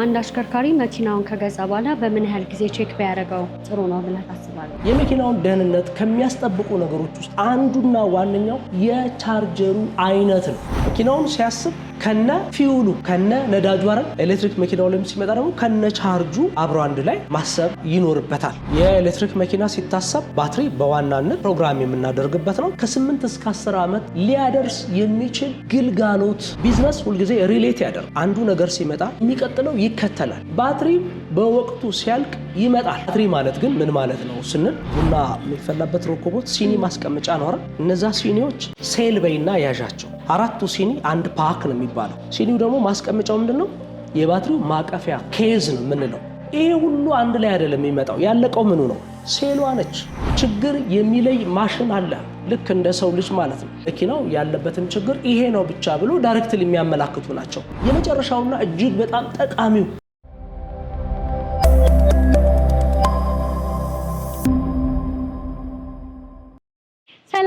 አንድ አሽከርካሪ መኪናውን ከገዛ በኋላ በምን ያህል ጊዜ ቼክ ቢያደርገው ጥሩ ነው ብለህ ታስባለህ? የመኪናውን ደህንነት ከሚያስጠብቁ ነገሮች ውስጥ አንዱና ዋነኛው የቻርጀሩ አይነት ነው። መኪናውን ሲያስብ ከነ ፊውሉ ከነ ነዳጁ አይደል? ኤሌክትሪክ መኪናው ላይ ሲመጣ ደግሞ ከነ ቻርጁ አብሮ አንድ ላይ ማሰብ ይኖርበታል። የኤሌክትሪክ መኪና ሲታሰብ ባትሪ በዋናነት ፕሮግራም የምናደርግበት ነው። ከ8 እስከ 10 ዓመት ሊያደርስ የሚችል ግልጋሎት ቢዝነስ ሁልጊዜ ሪሌት ያደርግ። አንዱ ነገር ሲመጣ የሚቀጥለው ይከተላል። ባትሪ በወቅቱ ሲያልቅ ይመጣል። ባትሪ ማለት ግን ምን ማለት ነው ስንል ቡና የሚፈላበት ሮኮቦት ሲኒ ማስቀመጫ ነው አይደል? እነዛ ሲኒዎች ሴል በይና ያዣቸው 4ቱ ሲኒ አንድ ፓክ ነው የሚባለው። ሲኒው ደግሞ ማስቀመጫው ምንድነው? የባትሪው ማቀፊያ ኬዝ ነው የምንለው። ይሄ ሁሉ አንድ ላይ አይደለም የሚመጣው። ያለቀው ምኑ ነው? ሴሏ ነች። ችግር የሚለይ ማሽን አለ፣ ልክ እንደ ሰው ልጅ ማለት ነው። መኪናው ያለበትን ችግር ይሄ ነው ብቻ ብሎ ዳይሬክትሊ የሚያመላክቱ ናቸው። የመጨረሻውና እጅግ በጣም ጠቃሚው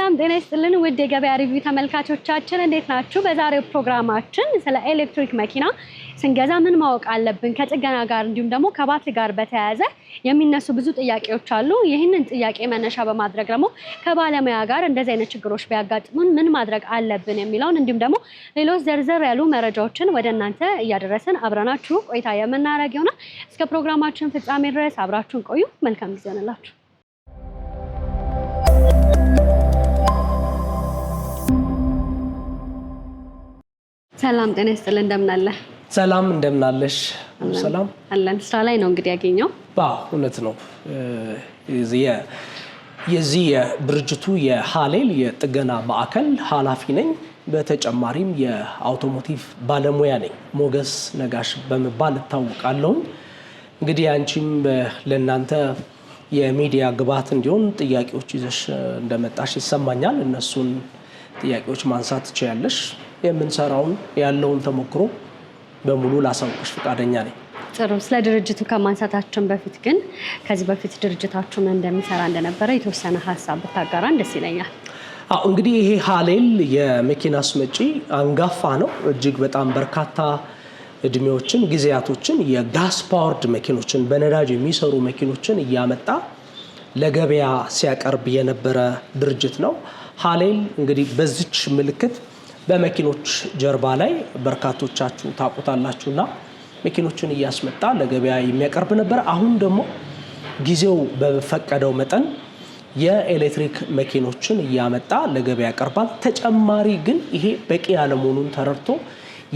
ሰላም ጤና ይስጥልን ውድ የገበያ ሪቪው ተመልካቾቻችን እንዴት ናችሁ? በዛሬው ፕሮግራማችን ስለ ኤሌክትሪክ መኪና ስንገዛ ምን ማወቅ አለብን፣ ከጥገና ጋር እንዲሁም ደግሞ ከባትሪ ጋር በተያያዘ የሚነሱ ብዙ ጥያቄዎች አሉ። ይህንን ጥያቄ መነሻ በማድረግ ደግሞ ከባለሙያ ጋር እንደዚህ አይነት ችግሮች ቢያጋጥሙን ምን ማድረግ አለብን የሚለውን እንዲሁም ደግሞ ሌሎች ዘርዘር ያሉ መረጃዎችን ወደ እናንተ እያደረስን አብረናችሁ ቆይታ የምናደርግ ይሆናል። እስከ ፕሮግራማችን ፍጻሜ ድረስ አብራችሁን ቆዩ። መልካም ጊዜ ይሁንላችሁ። ሰላም ጤና ይስጥልን፣ እንደምን አለ? ሰላም እንደምን አለሽ? ሰላም አለን። ስራ ላይ ነው እንግዲህ ያገኘው። እውነት ነው። የዚህ የድርጅቱ የሃሌል የጥገና ማዕከል ኃላፊ ነኝ። በተጨማሪም የአውቶሞቲቭ ባለሙያ ነኝ። ሞገስ ነጋሽ በመባል እታወቃለሁ። እንግዲህ አንቺም ለእናንተ የሚዲያ ግብዓት እንዲሆን ጥያቄዎች ይዘሽ እንደመጣሽ ይሰማኛል። እነሱን ጥያቄዎች ማንሳት ትችያለሽ። የምንሰራውን ያለውን ተሞክሮ በሙሉ ላሳውቅሽ ፈቃደኛ ነኝ። ጥሩ። ስለ ድርጅቱ ከማንሳታችን በፊት ግን ከዚህ በፊት ድርጅታችሁ ምን እንደሚሰራ እንደነበረ የተወሰነ ሀሳብ ብታጋራን ደስ ይለኛል። እንግዲህ ይሄ ሃሌል የመኪና አስመጪ አንጋፋ ነው። እጅግ በጣም በርካታ እድሜዎችን ጊዜያቶችን የጋስ ፓወርድ መኪኖችን በነዳጅ የሚሰሩ መኪኖችን እያመጣ ለገበያ ሲያቀርብ የነበረ ድርጅት ነው። ሃሌል እንግዲህ በዚች ምልክት በመኪኖች ጀርባ ላይ በርካቶቻችሁ ታውቁታላችሁና መኪኖችን እያስመጣ ለገበያ የሚያቀርብ ነበር። አሁን ደግሞ ጊዜው በፈቀደው መጠን የኤሌክትሪክ መኪኖችን እያመጣ ለገበያ ያቀርባል። ተጨማሪ ግን ይሄ በቂ ያለመሆኑን ተረድቶ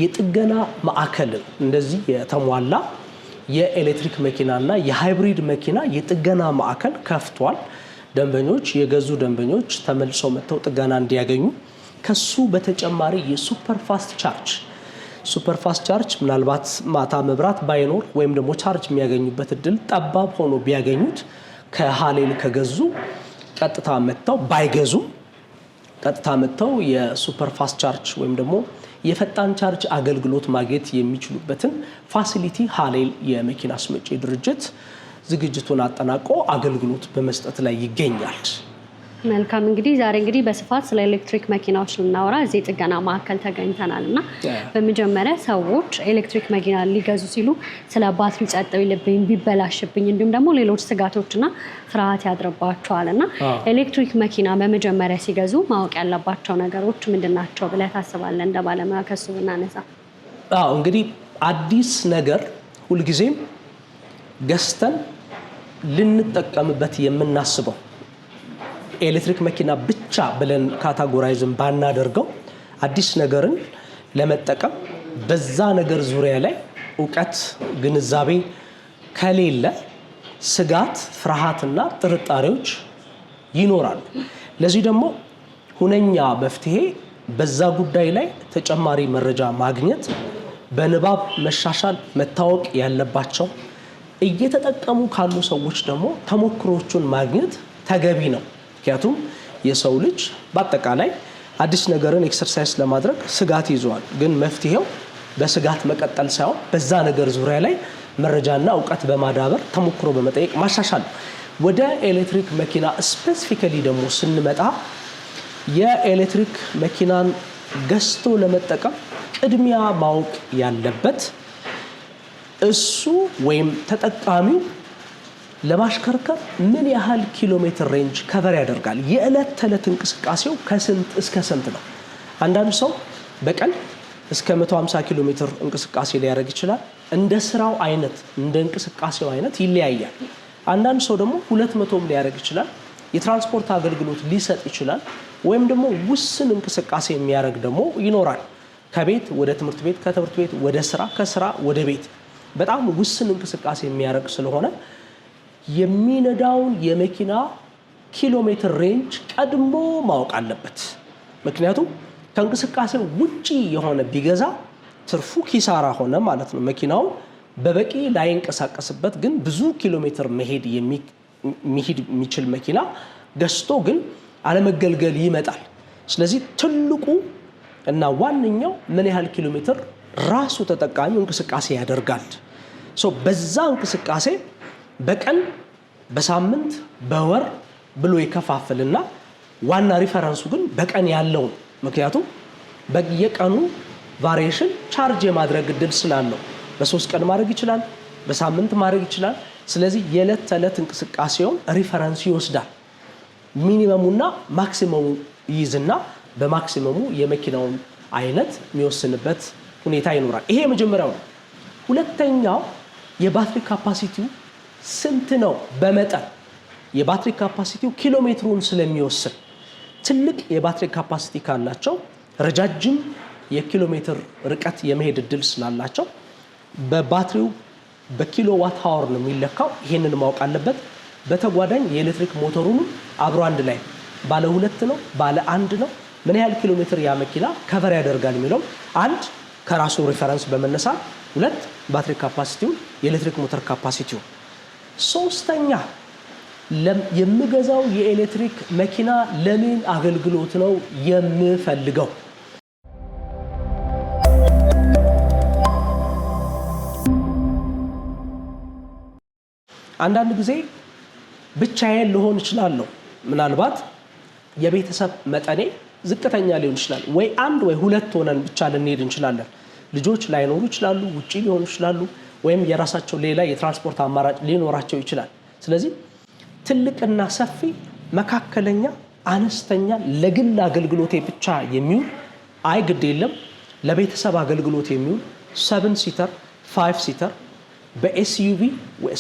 የጥገና ማዕከልን እንደዚህ የተሟላ የኤሌክትሪክ መኪናና የሃይብሪድ መኪና የጥገና ማዕከል ከፍቷል። ደንበኞች የገዙ ደንበኞች ተመልሰው መጥተው ጥገና እንዲያገኙ ከሱ በተጨማሪ የሱፐር ፋስት ቻርጅ ምናልባት ማታ መብራት ባይኖር ወይም ደግሞ ቻርጅ የሚያገኙበት እድል ጠባብ ሆኖ ቢያገኙት ከሃሌል ከገዙ ቀጥታ መጥተው ባይገዙም ቀጥታ መጥተው የሱፐር ፋስት ቻርጅ ወይም ደግሞ የፈጣን ቻርጅ አገልግሎት ማግኘት የሚችሉበትን ፋሲሊቲ ሃሌል የመኪና አስመጪ ድርጅት ዝግጅቱን አጠናቆ አገልግሎት በመስጠት ላይ ይገኛል። መልካም። እንግዲህ ዛሬ በስፋት ስለ ኤሌክትሪክ መኪናዎች ልናወራ እዚህ ጥገና ማዕከል ተገኝተናል እና በመጀመሪያ ሰዎች ኤሌክትሪክ መኪና ሊገዙ ሲሉ ስለ ባትሪ ጸጥ ቢልብኝ ቢበላሽብኝ እንዲሁም ደግሞ ሌሎች ስጋቶችና ፍርሃት ያድርባቸዋል እና ኤሌክትሪክ መኪና በመጀመሪያ ሲገዙ ማወቅ ያለባቸው ነገሮች ምንድናቸው ብለህ ታስባለህ? እንደ ባለሙያ ከሱ ብናነሳ። እንግዲህ አዲስ ነገር ሁልጊዜም ገዝተን ልንጠቀምበት የምናስበው ኤሌክትሪክ መኪና ብቻ ብለን ካታጎራይዝን ባናደርገው አዲስ ነገርን ለመጠቀም በዛ ነገር ዙሪያ ላይ እውቀት ግንዛቤ ከሌለ ስጋት፣ ፍርሃትና ጥርጣሬዎች ይኖራሉ። ለዚህ ደግሞ ሁነኛ መፍትሄ በዛ ጉዳይ ላይ ተጨማሪ መረጃ ማግኘት፣ በንባብ መሻሻል መታወቅ ያለባቸው እየተጠቀሙ ካሉ ሰዎች ደግሞ ተሞክሮቹን ማግኘት ተገቢ ነው። ምክንያቱም የሰው ልጅ በአጠቃላይ አዲስ ነገርን ኤክሰርሳይዝ ለማድረግ ስጋት ይዟል። ግን መፍትሄው በስጋት መቀጠል ሳይሆን በዛ ነገር ዙሪያ ላይ መረጃና እውቀት በማዳበር ተሞክሮ በመጠየቅ ማሻሻል። ወደ ኤሌክትሪክ መኪና ስፔሲፊካሊ ደግሞ ስንመጣ የኤሌክትሪክ መኪናን ገዝቶ ለመጠቀም ቅድሚያ ማወቅ ያለበት እሱ ወይም ተጠቃሚው ለማሽከርከር ምን ያህል ኪሎ ሜትር ሬንጅ ከቨር ያደርጋል፣ የዕለት ተዕለት እንቅስቃሴው ከስንት እስከ ስንት ነው። አንዳንድ ሰው በቀን እስከ 150 ኪሎ ሜትር እንቅስቃሴ ሊያደርግ ይችላል። እንደ ስራው አይነት እንደ እንቅስቃሴው አይነት ይለያያል። አንዳንድ ሰው ደግሞ 200ም ሊያደርግ ይችላል። የትራንስፖርት አገልግሎት ሊሰጥ ይችላል። ወይም ደግሞ ውስን እንቅስቃሴ የሚያደርግ ደግሞ ይኖራል። ከቤት ወደ ትምህርት ቤት፣ ከትምህርት ቤት ወደ ስራ፣ ከስራ ወደ ቤት በጣም ውስን እንቅስቃሴ የሚያደርግ ስለሆነ የሚነዳውን የመኪና ኪሎ ሜትር ሬንጅ ቀድሞ ማወቅ አለበት። ምክንያቱም ከእንቅስቃሴ ውጪ የሆነ ቢገዛ ትርፉ ኪሳራ ሆነ ማለት ነው። መኪናው በበቂ ላይንቀሳቀስበት ግን ብዙ ኪሎ ሜትር መሄድ የሚችል መኪና ገዝቶ ግን አለመገልገል ይመጣል። ስለዚህ ትልቁ እና ዋነኛው ምን ያህል ኪሎ ሜትር ራሱ ተጠቃሚው እንቅስቃሴ ያደርጋል። በዛ እንቅስቃሴ በቀን በሳምንት በወር ብሎ ይከፋፍልና ዋና ሪፈረንሱ ግን በቀን ያለው። ምክንያቱም በየቀኑ ቫሪዬሽን ቻርጅ የማድረግ እድል ስላለው በ3 ቀን ማድረግ ይችላል፣ በሳምንት ማድረግ ይችላል። ስለዚህ የዕለት ተዕለት እንቅስቃሴውን ሪፈረንስ ይወስዳል። ሚኒመሙና ማክሲመሙ ይይዝና በማክሲመሙ የመኪናውን አይነት የሚወስንበት ሁኔታ ይኖራል። ይሄ የመጀመሪያው ነው። ሁለተኛው የባትሪ ካፓሲቲው ስንት ነው? በመጠን የባትሪ ካፓሲቲው ኪሎ ሜትሩን ስለሚወስን ትልቅ የባትሪ ካፓሲቲ ካላቸው ረጃጅም የኪሎ ሜትር ርቀት የመሄድ እድል ስላላቸው በባትሪው በኪሎ ዋት ሃወር ነው የሚለካው። ይሄንን ማወቅ አለበት። በተጓዳኝ የኤሌክትሪክ ሞተሩንም አብሮ አንድ ላይ ባለ 2 ነው ባለ 1 ነው ምን ያህል ኪሎ ሜትር ያ መኪና ከቨር ያደርጋል የሚለው አንድ ከራሱ ሪፈረንስ በመነሳት 2 ባትሪ ካፓሲቲው የኤሌክትሪክ ሞተር ካፓሲቲው። ሶስተኛ የምገዛው የኤሌክትሪክ መኪና ለምን አገልግሎት ነው የምፈልገው? አንዳንድ ጊዜ ብቻዬን ልሆን እችላለሁ። ምናልባት የቤተሰብ መጠኔ ዝቅተኛ ሊሆን ይችላል። ወይ 1 ወይ 2 ሆነን ብቻ ልንሄድ እንችላለን። ልጆች ላይኖሩ ይችላሉ፣ ውጪ ሊሆኑ ይችላሉ፣ ወይም የራሳቸው ሌላ የትራንስፖርት አማራጭ ሊኖራቸው ይችላል። ስለዚህ ትልቅና ሰፊ፣ መካከለኛ፣ አነስተኛ ለግል አገልግሎቴ ብቻ የሚውል ግድ የለም ለቤተሰብ አገልግሎት የሚውል 7 ሲተር 5 ሲተር በኤስዩቪ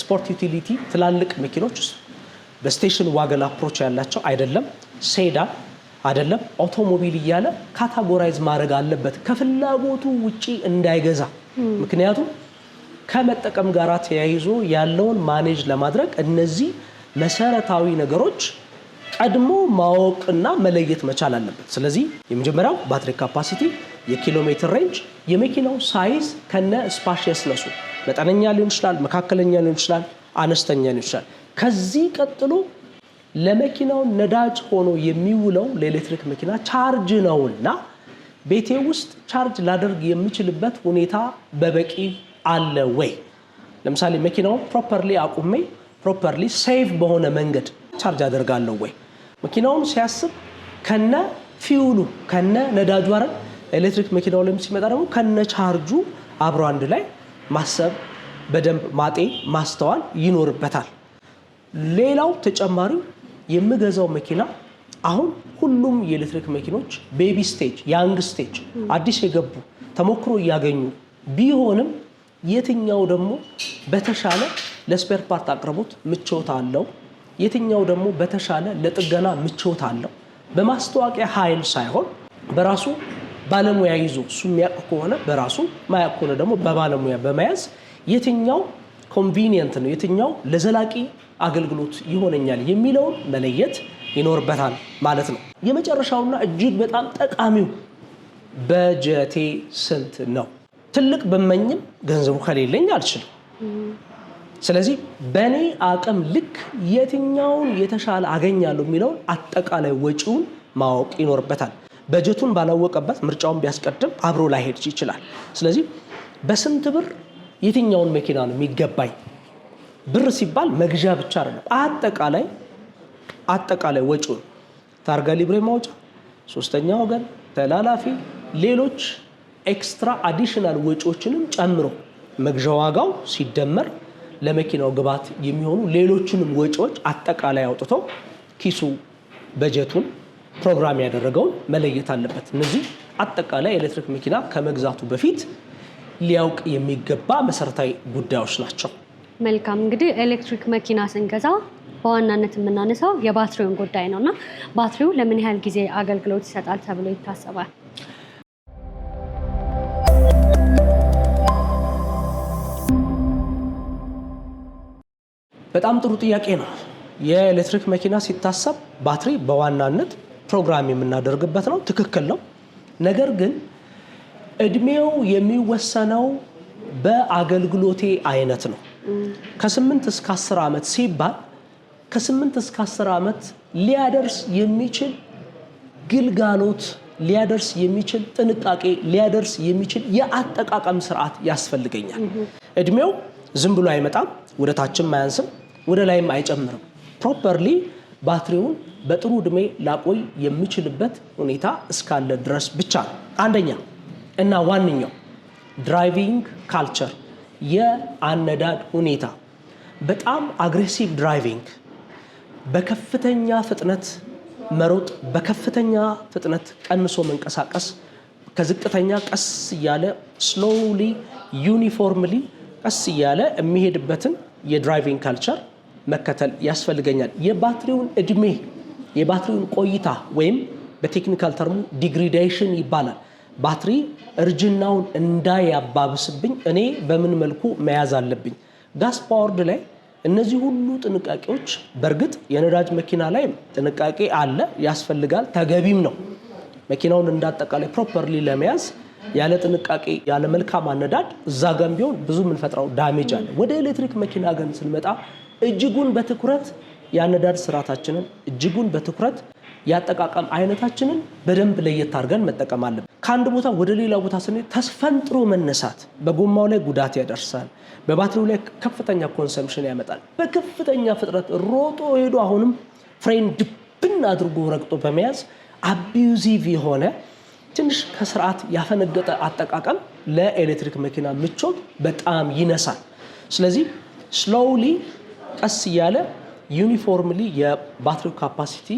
ስፖርት ዩቲሊቲ ትላልቅ መኪኖች በስቴሽን ዋገን አፕሮች ያላቸው አይደለም፣ ሴዳን አይደለም፣ አውቶሞቢል እያለ ካታጎራይዝ ማድረግ አለበት ከፍላጎቱ ውጪ እንዳይገዛ። ምክንያቱም ከመጠቀም ጋር ተያይዞ ያለውን ማኔጅ ለማድረግ እነዚህ መሰረታዊ ነገሮች ቀድሞ ማወቅና መለየት መቻል አለበት። ስለዚህ የመጀመሪያው ባትሪ ካፓሲቲ፣ የኪሎ ሜትር ሬንጅ፣ የመኪናው ሳይዝ ከነ ስፓሺየስነሱ መጠነኛ ሊሆን ይችላል፣ መካከለኛ ሊሆን ይችላል፣ አነስተኛ ሊሆን ይችላል። ከዚህ ቀጥሎ ለመኪናው ነዳጅ ሆኖ የሚውለው ለኤሌክትሪክ መኪና ቻርጅ ነውና ቤቴ ውስጥ ቻርጅ ላደርግ የምችልበት ሁኔታ በበቂ አለ ወይ? ለምሳሌ መኪናውን ፕሮፐርሊ አቁሜ ፕሮፐርሊ ሴፍ በሆነ መንገድ ቻርጅ አደርጋለሁ ወይ? መኪናውን ሲያስብ ከነ ፊውሉ ከነ ነዳጁ አይደል? ኤሌክትሪክ መኪናው ላይ ሲመጣ ደግሞ ከነ ቻርጁ አብሮ አንድ ላይ ማሰብ፣ በደንብ ማስተዋል ይኖርበታል። ሌላው ተጨማሪው የምገዛው መኪና አሁን ሁሉም የኤሌክትሪክ መኪኖች ቤቢ ስቴጅ፣ ያንግ ስቴጅ አዲስ የገቡ ተሞክሮ እያገኙ ቢሆንም የትኛው ደግሞ በተሻለ ለስፔር ፓርት አቅርቦት ምቾት አለው፣ የትኛው ደግሞ በተሻለ ለጥገና ምቾት አለው፣ በማስተዋወቂያ ኃይል ሳይሆን በራሱ ባለሙያ ይዞ እሱ የሚያውቅ ከሆነ በራሱ ማያውቅ ከሆነ ደግሞ በባለሙያ በመያዝ የትኛው ኮንቪኒየንት ነው፣ የትኛው ለዘላቂ አገልግሎት ይሆነኛል የሚለውን መለየት ይኖርበታል ማለት ነው። የመጨረሻውና እጅግ በጣም ጠቃሚው በጀቴ ስንት ነው? ትልቅ በመኝም ገንዘቡ ከሌለኝ አልችልም። ስለዚህ በእኔ አቅም ልክ የትኛውን የተሻለ አገኛለሁ የሚለውን አጠቃላይ ወጪውን ማወቅ ይኖርበታል። በጀቱን ባላወቀበት ምርጫውን ቢያስቀድም አብሮ ላይሄድ ይችላል። ስለዚህ በስንት ብር የትኛውን መኪና ነው የሚገባኝ? ብር ሲባል መግዣ ብቻ አይደለም፣ አጠቃላይ ወጪውን ታርጋ ሊብሬ ማውጫ፣ 3ኛ ወገን፣ ተላላፊ፣ ሌሎች ኤክስትራ አዲሽናል ወጪዎችንም ጨምሮ መግዣ ዋጋው ሲደመር ለመኪናው ግብዓት የሚሆኑ ሌሎችንም ወጪዎች አጠቃላይ አውጥቶ ኪሱ በጀቱን ፕሮግራም ያደረገውን መለየት አለበት። እነዚህ አጠቃላይ ኤሌክትሪክ መኪና ከመግዛቱ በፊት ሊያውቅ የሚገባ መሰረታዊ ጉዳዮች ናቸው። መልካም እንግዲህ ኤሌክትሪክ መኪና ስንገዛ በዋናነት የምናነሳው የባትሪውን ጉዳይ ነውና ባትሪው ለምን ያህል ጊዜ አገልግሎት ይሰጣል ተብሎ ይታሰባል? በጣም ጥሩ ጥያቄ ነው። የኤሌክትሪክ መኪና ሲታሰብ ባትሪ በዋናነት ፕሮግራም የምናደርግበት ነው። ትክክል ነው። ነገር ግን እድሜው የሚወሰነው በአገልግሎቴ አይነት ነው። ከ8 እስከ 10 ዓመት ሲባል ከ8 እስከ 10 ዓመት ሊያደርስ የሚችል ግልጋሎት ሊያደርስ የሚችል ጥንቃቄ ሊያደርስ የሚችል የአጠቃቀም ስርዓት ያስፈልገኛል። እድሜው ዝም ብሎ አይመጣም፣ ወደ ታችም አያንስም፣ ወደ ላይም አይጨምርም። ፕሮፐርሊ ባትሪውን በጥሩ እድሜ ላቆይ የሚችልበት ሁኔታ እስካለ ድረስ ብቻ ነው። አንደኛ እና ዋነኛው ድራይቪንግ ካልቸር፣ የአነዳድ ሁኔታ። በጣም አግሬሲቭ ድራይቪንግ፣ በከፍተኛ ፍጥነት መሮጥ፣ በከፍተኛ ፍጥነት ቀንሶ መንቀሳቀስ፣ ከዝቅተኛ ቀስ እያለ ስሎውሊ ዩኒፎርምሊ ቀስ እያለ የሚሄድበትን የድራይቪንግ ካልቸር መከተል ያስፈልገኛል። የባትሪውን እድሜ የባትሪውን ቆይታ ወይም በቴክኒካል ተርሙ ዲግሪዴሽን ይባላል። ባትሪ እርጅናውን እንዳያባብስብኝ እኔ በምን መልኩ መያዝ አለብኝ? ጋስ ፓወርድ ላይ እነዚህ ሁሉ ጥንቃቄዎች፣ በእርግጥ የነዳጅ መኪና ላይ ጥንቃቄ አለ፣ ያስፈልጋል፣ ተገቢም ነው። መኪናውን እንዳጠቃላይ ፕሮፐርሊ ለመያዝ ያለ ጥንቃቄ ያለ መልካም አነዳድ እዛ ጋም ቢሆን ብዙ የምንፈጥረው ዳሜጅ አለ። ወደ ኤሌክትሪክ መኪና ግን ስንመጣ እጅጉን በትኩረት የአነዳድ ስርዓታችንን እጅጉን በትኩረት ያጠቃቀም አይነታችንን በደንብ ለየት አድርገን መጠቀም አለብን። ከአንድ ቦታ ወደ ሌላ ቦታ ስንሄድ ተስፈንጥሮ መነሳት በጎማው ላይ ጉዳት ያደርሳል፣ በባትሪው ላይ ከፍተኛ ኮንሰምፕሽን ያመጣል። በከፍተኛ ፍጥነት ሮጦ ሄዶ አሁንም ፍሬን ድብን አድርጎ ረግጦ በመያዝ አቢዩዚቭ የሆነ ትንሽ ከስርዓት ያፈነገጠ አጠቃቀም ለኤሌክትሪክ መኪና ምቾት በጣም ይነሳል። ስለዚህ ስሎውሊ ቀስ እያለ ዩኒፎርምሊ የባትሪው ካፓሲቲ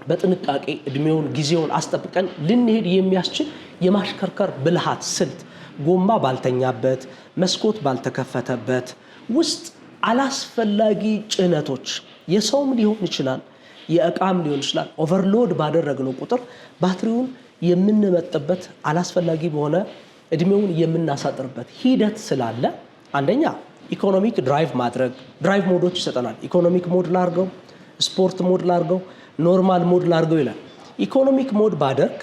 በጥንቃቄ እድሜውን ጊዜውን አስጠብቀን ልንሄድ የሚያስችል የማሽከርከር ብልሃት ስልት፣ ጎማ ባልተኛበት፣ መስኮት ባልተከፈተበት ውስጥ አላስፈላጊ ጭነቶች የሰውም ሊሆን ይችላል የእቃም ሊሆን ይችላል ኦቨርሎድ ባደረግነው ቁጥር ባትሪውን የምንመጥበት አላስፈላጊ በሆነ እድሜውን የምናሳጥርበት ሂደት ስላለ አንደኛ ኢኮኖሚክ ድራይቭ ማድረግ ድራይቭ ሞዶች ይሰጠናል። ኢኮኖሚክ ሞድ ላርገው፣ ስፖርት ሞድ ላርገው፣ ኖርማል ሞድ ላርገው ይላል። ኢኮኖሚክ ሞድ ባደርግ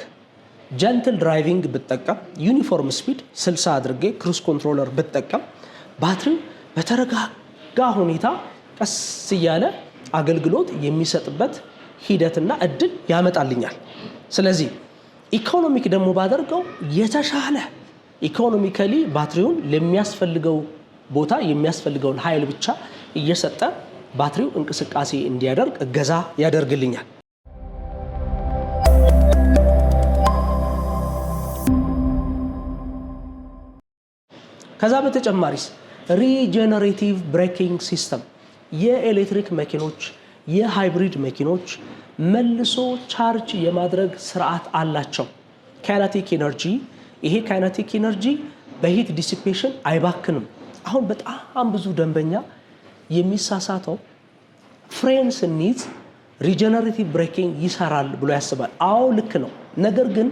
ጀንትል ድራይቪንግ ብጠቀም ዩኒፎርም ስፒድ 60 አድርጌ ክሩዝ ኮንትሮለር ብጠቀም ባትሪው በተረጋጋ ሁኔታ ቀስ እያለ አገልግሎት የሚሰጥበት ሂደትና እድል ያመጣልኛል። ስለዚህ ኢኮኖሚክ ደግሞ ባደርገው የተሻለ ኢኮኖሚካሊ ባትሪውን ለሚያስፈልገው ቦታ የሚያስፈልገውን ኃይል ብቻ እየሰጠ ባትሪው እንቅስቃሴ እንዲያደርግ እገዛ ያደርግልኛል። ከዛ በተጨማሪስ ሪጀነሬቲቭ ብሬኪንግ ሲስተም የኤሌክትሪክ መኪኖች የሃይብሪድ መኪኖች መልሶ ቻርጅ የማድረግ ስርዓት አላቸው። ካይነቲክ ኢነርጂ፣ ይሄ ካይነቲክ ኢነርጂ በሂት ዲሲፔሽን አይባክንም። አሁን በጣም ብዙ ደንበኛ የሚሳሳተው ፍሬን ስንይዝ ሪጀነሬቲቭ ብሬኪንግ ይሰራል ብሎ ያስባል። አዎ ልክ ነው። ነገር ግን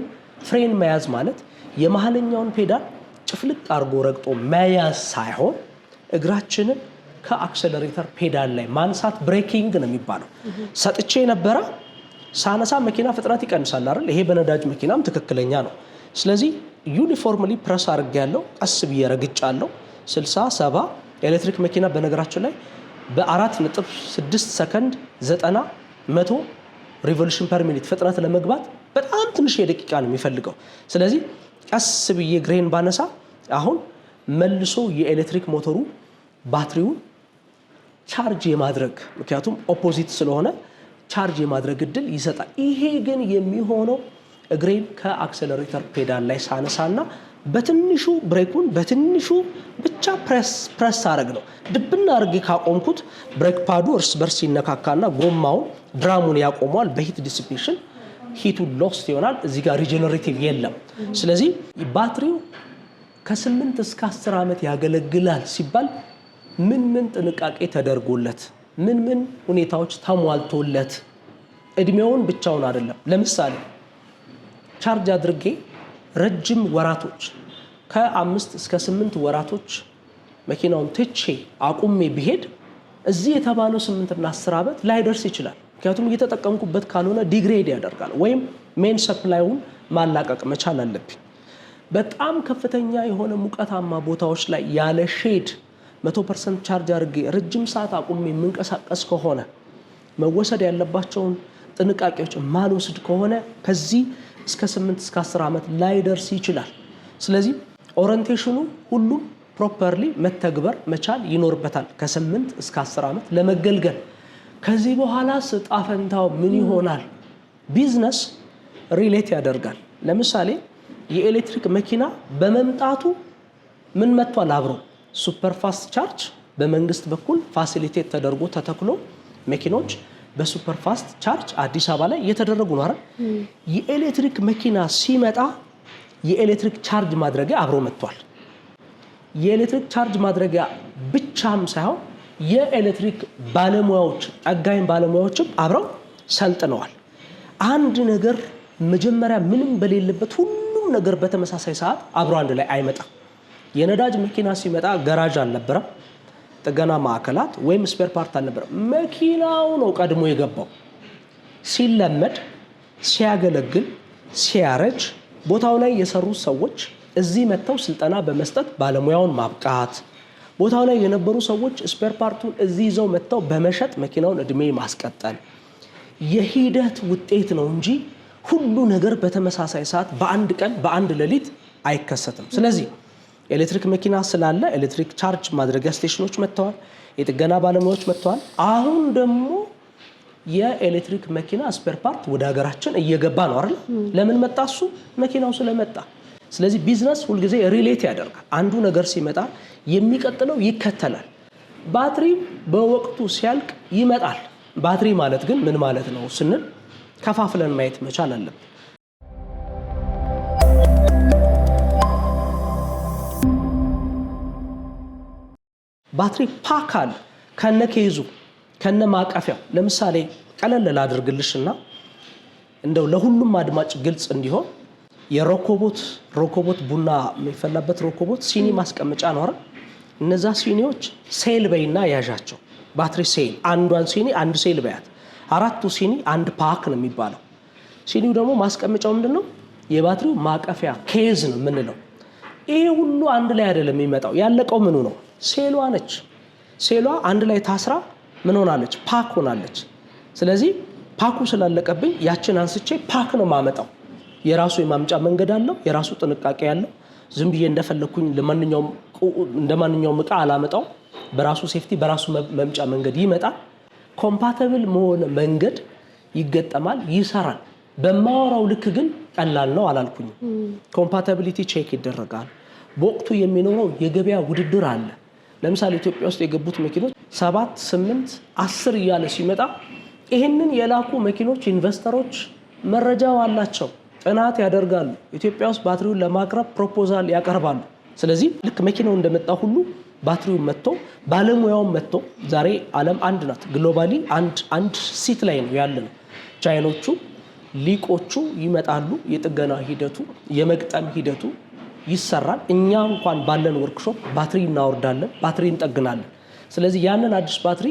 ፍሬን መያዝ ማለት የመሀለኛውን ፔዳል ጭፍልቅ አድርጎ ረግጦ መያዝ ሳይሆን እግራችንን ከአክሰለሬተር ፔዳል ላይ ማንሳት ብሬኪንግ ነው የሚባለው። ሰጥቼ ነበረ ሳነሳ መኪና ፍጥነት ይቀንሳል አይደል? ይሄ በነዳጅ መኪናም ትክክለኛ ነው። ስለዚህ ዩኒፎርምሊ ፕረስ አድርጌያለሁ፣ ቀስ ብዬ ረግጫለሁ። 60 70 ኤሌክትሪክ መኪና በነገራችን ላይ በ4.6 ሰከንድ 90 100 ሪቮሉሽን ፐር ሚኒት ፍጥነት ለመግባት በጣም ትንሽ የደቂቃ ነው የሚፈልገው። ስለዚህ ቀስ ብዬ ግሬን ባነሳ አሁን መልሶ የኤሌክትሪክ ሞተሩ ባትሪውን ቻርጅ የማድረግ ምክንያቱም ኦፖዚት ስለሆነ ቻርጅ የማድረግ እድል ይሰጣል። ይሄ ግን የሚሆነው እግሬን ከአክሰለሬተር ፔዳል ላይ ሳነሳና በትንሹ ብሬኩን በትንሹ ብቻ ፕሬስ አረግ ነው። ድብና አርጌ ካቆምኩት ብሬክ ፓዱ እርስ በርስ ይነካካና ጎማውን ድራሙን ያቆመዋል። በሂት ዲሲፔሽን ሂቱ ሎስት ይሆናል። እዚህ ጋር ሪጀነሬቲቭ የለም። ስለዚህ ባትሪው ከ8 እስከ 10 ዓመት ያገለግላል ሲባል ምን ጥንቃቄ ተደርጎለት ምን ሁኔታዎች ተሟልቶለት እድሜውን ብቻውን አይደለም። ለምሳሌ ቻርጅ አድርጌ ረጅም ወራቶች ከ5 እስከ 8 ወራቶች መኪናውን ትቼ አቁሜ ብሄድ እዚህ የተባለው 8 እና 10 ዓመት ላይደርስ ይችላል። ምክንያቱም እየተጠቀምኩበት ካልሆነ ዲግሬድ ያደርጋል ወይም ሜን ሰፕላዩን ማላቀቅ መቻል አለብኝ። በጣም ከፍተኛ የሆነ ሙቀታማ ቦታዎች ላይ ያለ ሼድ 100% ቻርጅ አድርጌ ረጅም ሰዓት አቁሜ የምንቀሳቀስ ከሆነ መወሰድ ያለባቸውን ጥንቃቄዎች ማልወስድ ከሆነ ከዚህ እስከ 8 እስከ 10 ዓመት ላይደርስ ይችላል። ስለዚህ ኦሪንቴሽኑ ሁሉም ፕሮፐርሊ መተግበር መቻል ይኖርበታል ከ8 እስከ 10 ዓመት ለመገልገል። ከዚህ በኋላ ዕጣ ፈንታው ምን ይሆናል? ቢዝነስ ሪሌት ያደርጋል። ለምሳሌ የኤሌክትሪክ መኪና በመምጣቱ ምን መጥቷል? አብሮ ሱፐር ፋስት ቻርጅ በመንግስት በኩል ፋሲሊቴት ተደርጎ ተተክሎ መኪኖች በሱፐር ፋስት ቻርጅ አዲስ አበባ ላይ እየተደረጉ ነው አይደል? የኤሌክትሪክ መኪና ሲመጣ የኤሌክትሪክ ቻርጅ ማድረጊያ አብሮ መጥቷል። የኤሌክትሪክ ቻርጅ ማድረጊያ ብቻም ሳይሆን የኤሌክትሪክ ባለሙያዎች ጠጋኝ ባለሙያዎችም አብረው ሰልጥነዋል። አንድ ነገር መጀመሪያ ምንም በሌለበት ሁሉም ነገር በተመሳሳይ ሰዓት አብሮ አንድ ላይ አይመጣም። የነዳጅ መኪና ሲመጣ ገራዥ አልነበረም፣ ጥገና ማዕከላት ወይም ስፔር ፓርት አልነበረም። መኪናው ነው ቀድሞ የገባው። ሲለመድ፣ ሲያገለግል፣ ሲያረጅ ቦታው ላይ የሰሩ ሰዎች እዚህ መጥተው ስልጠና በመስጠት ባለሙያውን ማብቃት፣ ቦታው ላይ የነበሩ ሰዎች ስፔር ፓርቱን እዚህ ይዘው መጥተው በመሸጥ መኪናውን እድሜ ማስቀጠል የሂደት ውጤት ነው እንጂ ሁሉ ነገር በተመሳሳይ ሰዓት በአንድ ቀን በአንድ ሌሊት አይከሰትም። ስለዚህ ኤሌክትሪክ መኪና ስላለ ኤሌክትሪክ ቻርጅ ማድረጊያ ስቴሽኖች መጥተዋል፣ የጥገና ባለሙያዎች መጥተዋል። አሁን ደግሞ የኤሌክትሪክ መኪና ስፔር ፓርት ወደ ሀገራችን እየገባ ነው አይደል? ለምን መጣ? እሱ መኪናው ስለመጣ። ስለዚህ ቢዝነስ ሁልጊዜ ሪሌት ያደርጋል። አንዱ ነገር ሲመጣ የሚቀጥለው ይከተላል። ባትሪ በወቅቱ ሲያልቅ ይመጣል። ባትሪ ማለት ግን ምን ማለት ነው ስንል ከፋፍለን ማየት መቻል አለብን። ባትሪ ፓክ አለ ከነ ኬዙ ከነ ማቀፊያው። ለምሳሌ ቀለል ላድርግልሽና እንደው ለሁሉም አድማጭ ግልጽ እንዲሆን የሮኮቦት ቡና የሚፈላበት ሮኮቦት ሲኒ ማስቀመጫ ነው አይደል? እነዛ ሲኒዎች ሴል በይና ያዣቸው። ባትሪ ሴል አንዷን ሲኒ አንድ ሴል በያት። 4ቱ ሲኒ አንድ ፓክ ነው የሚባለው። ሲኒው ደግሞ ማስቀመጫው ምንድነው? የባትሪው ማቀፊያ ኬዝ ነው የምንለው። ይሄ ሁሉ አንድ ላይ አይደለም የሚመጣው። ያለቀው ምኑ ነው? ሴሏ ነች። ሴሏ አንድ ላይ ታስራ ምን ሆናለች? ፓክ ሆናለች። ስለዚህ ፓኩ ስላለቀብኝ ያችን አንስቼ ፓክ ነው ማመጣው። የራሱ የማምጫ መንገድ አለው፣ የራሱ ጥንቃቄ ያለው። ዝም ብዬ እንደፈለኩኝ እንደማንኛውም ዕቃ አላመጣው። በራሱ ሴፍቲ በራሱ መምጫ መንገድ ይመጣል። ኮምፓቲብል መሆን መንገድ ይገጠማል፣ ይሰራል። በማወራው ልክ ግን ቀላል ነው አላልኩኝ። ኮምፓቲቢሊቲ ቼክ ይደረጋል። በወቅቱ የሚኖረው የገበያ ውድድር አለ። ለምሳሌ ኢትዮጵያ ውስጥ የገቡት መኪኖች 7፣ 8፣ 10 እያለ ሲመጣ ይህንን የላኩ መኪኖች ኢንቨስተሮች መረጃው አላቸው፣ ጥናት ያደርጋሉ። ኢትዮጵያ ውስጥ ባትሪውን ለማቅረብ ፕሮፖዛል ያቀርባሉ። ስለዚህ ልክ መኪናው እንደመጣ ሁሉ ባትሪው መጥቶ ባለሙያውን መጥቶ ዛሬ ዓለም አንድ ናት። ግሎባሊ አንድ ሲት ላይ ነው ያለነው። ቻይኖቹ ሊቆቹ ይመጣሉ። የጥገና ሂደቱ የመግጠም ሂደቱ ይሰራል። እኛ እንኳን ባለን ወርክሾፕ ባትሪ እናወርዳለን፣ ባትሪ እንጠግናለን። ስለዚህ ያንን አዲስ ባትሪ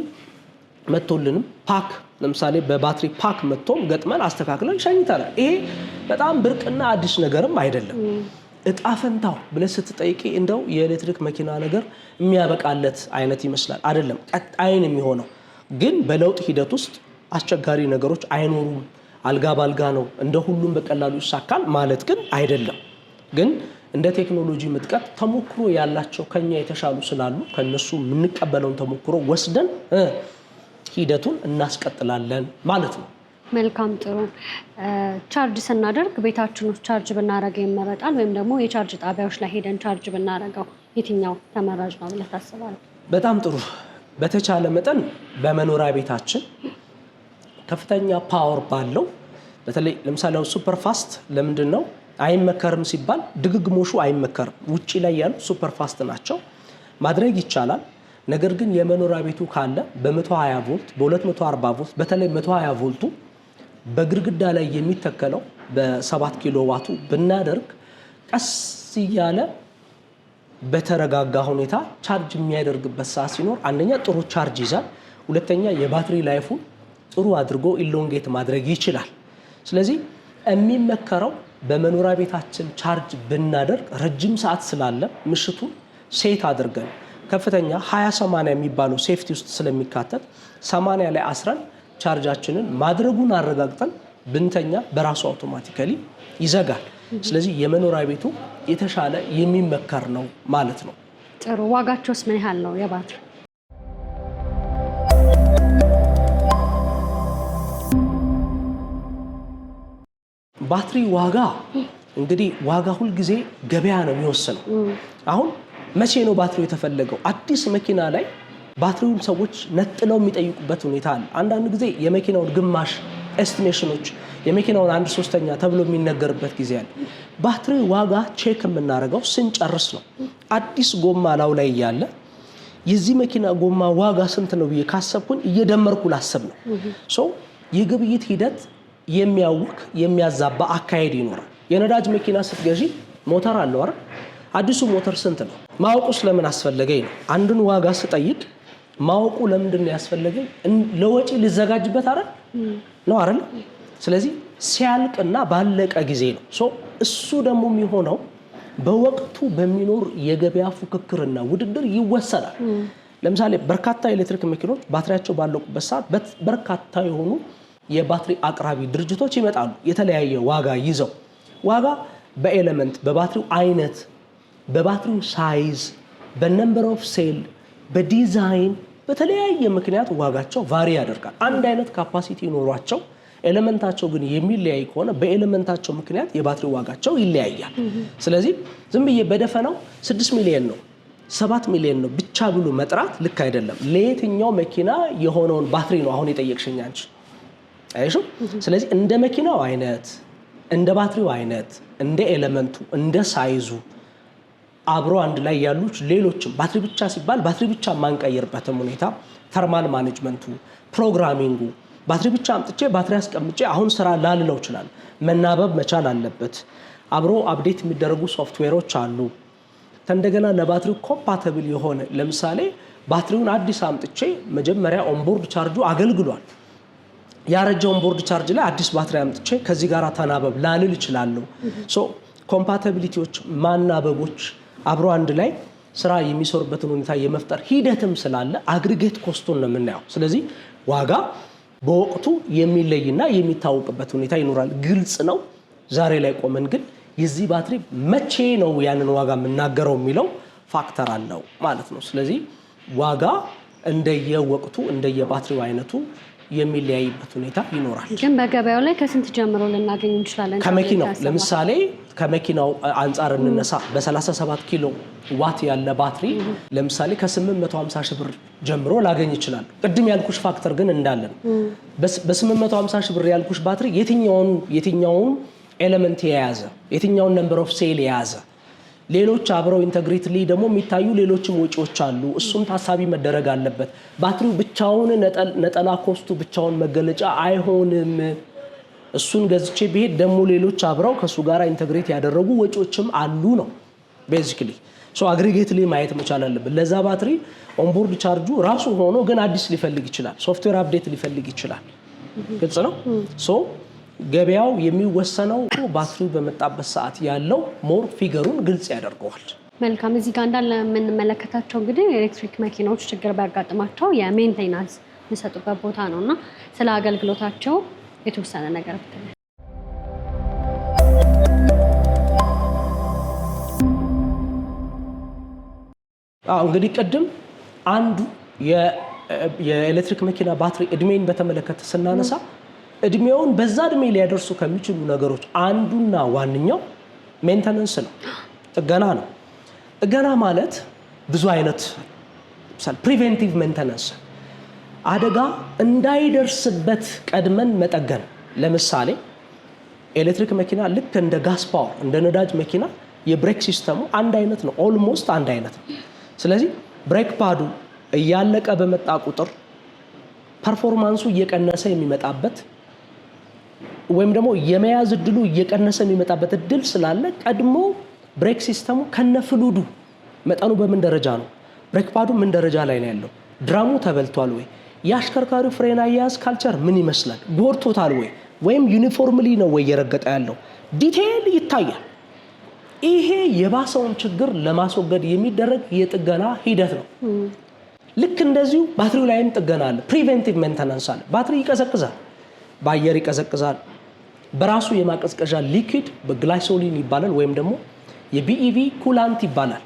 መጥቶልንም ፓክ ለምሳሌ በባትሪ ፓክ መጥቶም ገጥመን አስተካክለን ሸኝተናል። ይሄ በጣም ብርቅና አዲስ ነገርም አይደለም። ዕጣ ፈንታው ብለህ ስትጠይቂ እንደው የኤሌክትሪክ መኪና ነገር የሚያበቃለት አይነት ይመስላል። አይደለም፣ ቀጣይን የሚሆነው ግን በለውጥ ሂደት ውስጥ አስቸጋሪ ነገሮች አይኖሩም። አልጋ ባልጋ ነው እንደ ሁሉም በቀላሉ ይሳካል ማለት ግን አይደለም። ግን እንደ ቴክኖሎጂ ምጥቀት ተሞክሮ ያላቸው ከኛ የተሻሉ ስላሉ ከነሱ የምንቀበለውን ተሞክሮ ወስደን ሂደቱን እናስቀጥላለን ማለት ነው። መልካም ጥሩ ቻርጅ ስናደርግ ቤታችን ውስጥ ቻርጅ ብናረገው ይመረጣል ወይም ደግሞ የቻርጅ ጣቢያዎች ላይ ሄደን ቻርጅ ብናረገው የትኛው ተመራጭ ነው ብለህ ታስባለህ? በጣም ጥሩ። በተቻለ መጠን በመኖሪያ ቤታችን ከፍተኛ ፓወር ባለው በተለይ ለምሳሌ ሱፐር ፋስት ለምንድን ነው አይመከርም ሲባል ድግግሞሹ አይመከርም። ውጪ ላይ ያሉ ሱፐር ፋስት ናቸው ማድረግ ይቻላል። ነገር ግን የመኖሪያ ቤቱ ካለ በ120 ቮልት በ240 ቮልት በተለይ 120 ቮልቱ በግድግዳ ላይ የሚተከለው በ7 ኪሎ ዋቱ ብናደርግ ቀስ እያለ በተረጋጋ ሁኔታ ቻርጅ የሚያደርግበት ሰዓት ሲኖር አንደኛ ጥሩ ቻርጅ ይዛል፣ ሁለተኛ የባትሪ ላይፉ ጥሩ አድርጎ ኢሎንጌት ማድረግ ይችላል። ስለዚህ የሚመከረው በመኖሪያ ቤታችን ቻርጅ ብናደርግ ረጅም ሰዓት ስላለ ምሽቱን ሴት አድርገን ከፍተኛ 20/80 የሚባለው ሴፍቲ ውስጥ ስለሚካተት 80 ላይ አስረን ቻርጃችንን ማድረጉን አረጋግጠን ብንተኛ በራሱ አውቶማቲካሊ ይዘጋል። ስለዚህ የመኖሪያ ቤቱ የተሻለ የሚመከር ነው ማለት ነው። ጥሩ። ዋጋቸውስ ምን ያህል ነው የባትሪ? ባትሪ ዋጋ እንግዲህ ዋጋ ሁልጊዜ ገበያ ነው የሚወስነው። አሁን መቼ ነው ባትሪው የተፈለገው? አዲስ መኪና ላይ ባትሪውን ሰዎች ነጥለው የሚጠይቁበት ሁኔታ አለ። አንዳንድ ጊዜ የመኪናውን ግማሽ ኤስቲሜሽኖች የመኪናውን 1/3 ተብሎ የሚነገርበት ጊዜ አለ። ባትሪ ዋጋ ቼክ የምናደርገው ስንጨርስ ነው። አዲስ ጎማ ላው ላይ ያለ የዚህ መኪና ጎማ ዋጋ ስንት ነው ብዬ ካሰብኩኝ እየደመርኩ ላሰብ ነው። ሶ የግብይት ሂደት የሚያውክ የሚያዛባ አካሄድ ይኖራል። የነዳጅ መኪና ስትገዢ ሞተር አለው አይደል? አዲሱ ሞተር ስንት ነው ማወቁስ ለምን አስፈለገኝ ነው። አንድን ዋጋ ስጠይቅ ማወቁ ለምንድን ነው ያስፈለገኝ? ለወጪ ልዘጋጅበት አይደል ነው አይደል? ስለዚህ ሲያልቅና ባለቀ ጊዜ ነው። እሱ ደግሞ የሚሆነው በወቅቱ በሚኖር የገበያ ፉክክርና ውድድር ይወሰናል። ለምሳሌ በርካታ ኤሌክትሪክ መኪኖች ባትሪያቸው ባለቁበት ሰዓት በርካታ የሆኑ የባትሪ አቅራቢ ድርጅቶች ይመጣሉ የተለያየ ዋጋ ይዘው። ዋጋ በኤሌመንት በባትሪው አይነት በባትሪው ሳይዝ በነምበር ኦፍ ሴል በዲዛይን በተለያየ ምክንያት ዋጋቸው ቫሪ ያደርጋል። አንድ አይነት ካፓሲቲ ኖሯቸው ኤሌመንታቸው ግን የሚለያይ ከሆነ በኤሌመንታቸው ምክንያት የባትሪ ዋጋቸው ይለያያል። ስለዚህ ዝም ብዬ በደፈናው 6 ሚሊዮን ነው 7 ሚሊዮን ነው ብቻ ብሎ መጥራት ልክ አይደለም። ለየትኛው መኪና የሆነውን ባትሪ ነው አሁን የጠየቅሽኝ አንቺ አይሹ። ስለዚህ እንደ መኪናው አይነት እንደ ባትሪው አይነት እንደ ኤሌመንቱ እንደ ሳይዙ አብሮ አንድ ላይ ያሉት ሌሎችም ባትሪ ብቻ ሲባል ባትሪ ብቻ ማንቀየርበትም ሁኔታ ተርማል ማኔጅመንቱ ፕሮግራሚንጉ ባትሪ ብቻ አምጥቼ ባትሪ አስቀምጬ አሁን ስራ ላልለው ይችላል። መናበብ መቻል አለበት። አብሮ አፕዴት የሚደረጉ ሶፍትዌሮች አሉ። እንደገና ለባትሪው ኮምፓቲብል የሆነ ለምሳሌ ባትሪውን አዲስ አምጥቼ መጀመሪያ ኦንቦርድ ቻርጁ አገልግሏል። ያረጀው ኦንቦርድ ቻርጅ ላይ አዲስ ባትሪ አምጥቼ ከዚህ ጋር ተናበብ ላልል ይችላል። ኮምፓቲቢሊቲዎች ማናበቦች አብሮ አንድ ላይ ስራ የሚሰሩበትን ሁኔታ የመፍጠር ሂደትም ስላለ አግሪጌት ኮስቱን ነው የምናየው። ስለዚህ ዋጋ በወቅቱ የሚለይና የሚታወቅበት ሁኔታ ይኖራል። ግልጽ ነው። ዛሬ ላይ ቆመን ግን የዚህ ባትሪ መቼ ነው ያንን ዋጋ የምናገረው የሚለው ፋክተር አለው ማለት ነው። ስለዚህ ዋጋ እንደየወቅቱ እንደየባትሪው አይነቱ የሚለያይበት ሁኔታ ይኖራል። ግን በገበያው ላይ ከስንት ጀምሮ ልናገኝ እንችላለን? ከመኪናው ለምሳሌ ከመኪናው አንጻር እንነሳ። በ37 ኪሎ ዋት ያለ ባትሪ ለምሳሌ ከ850 ሺህ ብር ጀምሮ ላገኝ ይችላል። ቅድም ያልኩሽ ፋክተር ግን እንዳለ ነው። በ850 ሺህ ብር ያልኩሽ ባትሪ የትኛውን ኤሌመንት የያዘ የትኛውን ነምበር ኦፍ ሴል የያዘ ሌሎች አብረው ኢንተግሬትሊ ደግሞ የሚታዩ ሌሎችም ወጪዎች አሉ። እሱም ታሳቢ መደረግ አለበት። ባትሪው ብቻውን ነጠላ ኮስቱ ብቻውን መገለጫ አይሆንም። እሱን ገዝቼ ብሄድ ደግሞ ሌሎች አብረው ከሱ ጋር ኢንተግሬት ያደረጉ ወጪዎችም አሉ ነው ቤዚክሊ። አግሪጌትሊ ማየት መቻል አለበት። ለዛ ባትሪ ኦንቦርድ ቻርጁ ራሱ ሆኖ ግን አዲስ ሊፈልግ ይችላል። ሶፍትዌር አፕዴት ሊፈልግ ይችላል። ግልጽ ነው። ገበያው የሚወሰነው ባትሪው በመጣበት ሰዓት ያለው ሞር ፊገሩን ግልጽ ያደርገዋል። መልካም። እዚህ ጋር እንዳለ የምንመለከታቸው እንግዲህ ኤሌክትሪክ መኪናዎች ችግር ቢያጋጥማቸው የሜንቴናንስ የሚሰጡበት ቦታ ነው እና ስለ አገልግሎታቸው የተወሰነ ነገር ብትል። እንግዲህ ቅድም አንዱ የኤሌክትሪክ መኪና ባትሪ እድሜን በተመለከተ ስናነሳ እድሜውን በዛ እድሜ ሊያደርሱ ከሚችሉ ነገሮች አንዱና ዋነኛው ሜንቴናንስ ነው፣ ጥገና ነው። ጥገና ማለት ብዙ አይነት ፕሪቬንቲቭ ሜንቴናንስ፣ አደጋ እንዳይደርስበት ቀድመን መጠገን። ለምሳሌ ኤሌክትሪክ መኪና ልክ እንደ ጋስ ፓወር እንደ ነዳጅ መኪና የብሬክ ሲስተሙ አንድ አይነት ነው፣ ኦልሞስት አንድ አይነት ነው። ስለዚህ ብሬክ ፓዱ እያለቀ በመጣ ቁጥር ፐርፎርማንሱ እየቀነሰ የሚመጣበት ወይም ደግሞ የመያዝ እድሉ እየቀነሰ የሚመጣበት እድል ስላለ ቀድሞ ብሬክ ሲስተሙ ከነፍሉዱ መጠኑ በምን ደረጃ ነው፣ ብሬክ ፓዱ ምን ደረጃ ላይ ነው ያለው፣ ድራሙ ተበልቷል ወይ፣ የአሽከርካሪው ፍሬን አያያዝ ካልቸር ምን ይመስላል፣ ጎርቶታል ወይ ወይም ዩኒፎርምሊ ነው ወይ እየረገጠ ያለው፣ ዲቴይል ይታያል። ይሄ የባሰውን ችግር ለማስወገድ የሚደረግ የጥገና ሂደት ነው። ልክ እንደዚሁ ባትሪው ላይም ጥገና አለ፣ ፕሪቬንቲቭ ሜንቴናንስ አለ። ባትሪ ይቀዘቅዛል፣ በአየር ይቀዘቅዛል። በራሱ የማቀዝቀዣ ሊኩዊድ በግላይሶሊን ይባላል ወይም ደግሞ የቢኢቪ ኩላንት ይባላል።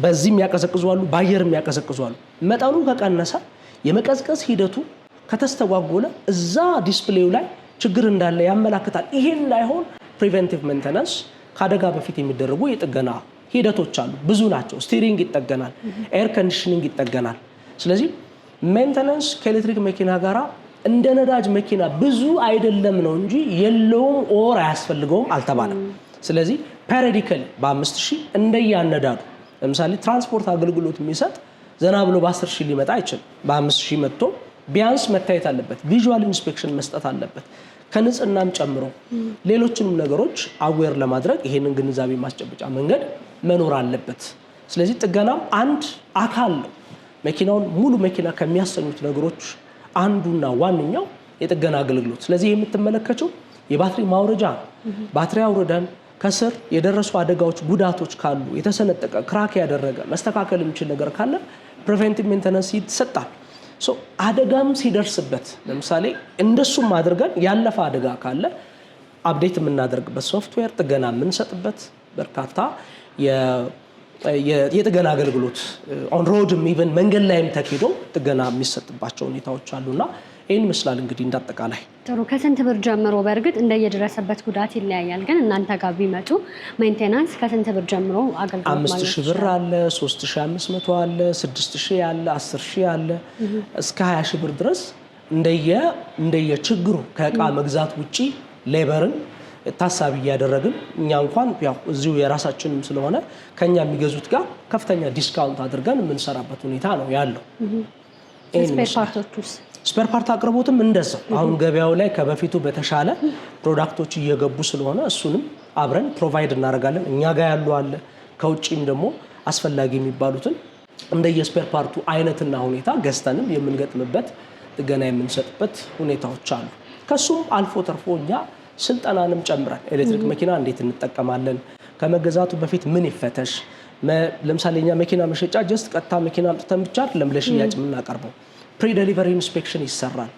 በዚህ የሚያቀዘቅዙ አሉ፣ በአየር የሚያቀዘቅዙ አሉ። መጠኑ ከቀነሰ የመቀዝቀዝ ሂደቱ ከተስተጓጎለ እዛ ዲስፕሌዩ ላይ ችግር እንዳለ ያመላክታል። ይሄን እንዳይሆን ፕሪቬንቲቭ ሜንቴናንስ ከአደጋ በፊት የሚደረጉ የጥገና ሂደቶች አሉ፣ ብዙ ናቸው። ስቲሪንግ ይጠገናል፣ ኤር ኮንዲሽኒንግ ይጠገናል። ስለዚህ ሜንቴናንስ ከኤሌክትሪክ መኪና ጋራ እንደ ነዳጅ መኪና ብዙ አይደለም ነው እንጂ የለውም ኦር አያስፈልገውም አልተባለም። ስለዚህ ፔሪዲካሊ በ5000 እንደያነዳዱ ለምሳሌ ትራንስፖርት አገልግሎት የሚሰጥ ዘና ብሎ በ10000 ሊመጣ አይችልም። በ5000 መጥቶ ቢያንስ መታየት አለበት፣ ቪዥዋል ኢንስፔክሽን መስጠት አለበት፣ ከንጽህናም ጨምሮ ሌሎችንም ነገሮች አዌር ለማድረግ ይሄንን ግንዛቤ ማስጨበጫ መንገድ መኖር አለበት። ስለዚህ ጥገናም አንድ አካል ነው። መኪናውን ሙሉ መኪና ከሚያሰኙት ነገሮች አንዱና ዋነኛው የጥገና አገልግሎት። ስለዚህ የምትመለከተው የባትሪ ማውረጃ ነው። ባትሪ አውርደን ከስር የደረሱ አደጋዎች፣ ጉዳቶች ካሉ የተሰነጠቀ ክራክ ያደረገ መስተካከል የሚችል ነገር ካለ ፕሪቬንቲቭ ሜንቴናንስ ይሰጣል። አደጋም ሲደርስበት ለምሳሌ እንደሱም አድርገን ያለፈ አደጋ ካለ አፕዴት የምናደርግበት ሶፍትዌር፣ ጥገና የምንሰጥበት በርካታ የጥገና አገልግሎት ኦን ሮድም ኢቨን መንገድ ላይም ተኪዶ ጥገና የሚሰጥባቸው ሁኔታዎች አሉና ይህን ይመስላል እንግዲህ እንዳጠቃላይ። ጥሩ። ከስንት ብር ጀምሮ በእርግጥ እንደየደረሰበት ጉዳት ይለያያል፣ ግን እናንተ ጋር ቢመጡ ሜንቴናንስ ከስንት ብር ጀምሮ አገልግሎት ማለት 5000 ብር አለ፣ 3500 አለ፣ 6000 አለ፣ 10000 አለ እስከ 20000 ብር ድረስ እንደየ ችግሩ ከእቃ መግዛት ውጪ ሌበርን ታሳቢ እያደረግን እኛ እንኳን ያው እዚሁ የራሳችንም ስለሆነ ከኛ የሚገዙት ጋር ከፍተኛ ዲስካውንት አድርገን የምንሰራበት ሁኔታ ነው ያለው። ስፔር ፓርት አቅርቦትም እንደዛው አሁን ገበያው ላይ ከበፊቱ በተሻለ ፕሮዳክቶች እየገቡ ስለሆነ እሱንም አብረን ፕሮቫይድ እናደርጋለን። እኛ ጋር ያሉ አለ፣ ከውጭም ደግሞ አስፈላጊ የሚባሉትን እንደየስፔር ፓርቱ አይነትና ሁኔታ ገዝተንም የምንገጥምበት ጥገና የምንሰጥበት ሁኔታዎች አሉ። ከሱም አልፎ ተርፎ እኛ ስልጠናንም ጨምረን ኤሌክትሪክ መኪና እንዴት እንጠቀማለን፣ ከመገዛቱ በፊት ምን ይፈተሽ። ለምሳሌ እኛ መኪና መሸጫ ጀስት ቀጥታ መኪና አምጥተን ብቻ አይደለም ለሽያጭ የምናቀርበው። ፕሪ ዴሊቨሪ ኢንስፔክሽን ይሰራል።